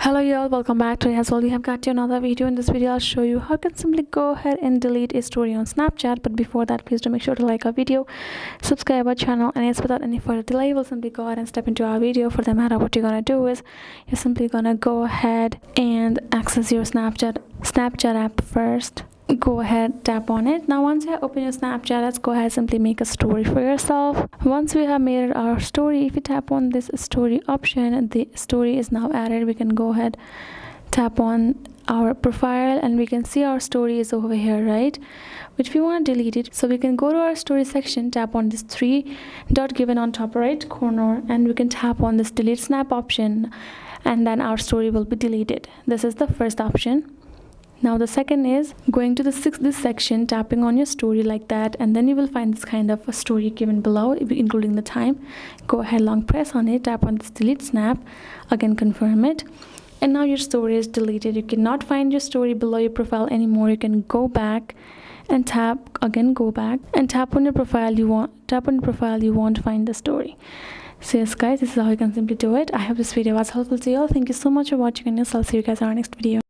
Hello y'all, welcome back. Today as well we have got you another video. In this video I'll show you how you can simply go ahead and delete a story on Snapchat. But before that, please do make sure to like our video, subscribe our channel, and yes, without any further delay we'll simply go ahead and step into our video. For the matter, what you're gonna do is you're simply gonna go ahead and access your Snapchat app first. Go ahead, tap on it. Now once you open your Snapchat, let's go ahead, simply make a story for yourself. Once we have made our story, if you tap on this story option, the story is now added. We can go ahead, tap on our profile, and we can see our story is over here, right? Which we want to delete it, so we can go to our story section, tap on this three dot given on top right corner, and we can tap on this delete snap option, and then our story will be deleted. This is the first option. Now the second is going to this section, tapping on your story like that, and then you will find this kind of a story given below, including the time. Go ahead, long press on it, tap on this delete snap, again confirm it, and now your story is deleted. You cannot find your story below your profile anymore. You can go back and tap again, go back and tap on your profile. You want to find the story. So yes guys, this is how you can simply do it. I hope this video was helpful to you all. Thank you so much for watching, and yes, I'll see you guys in our next video.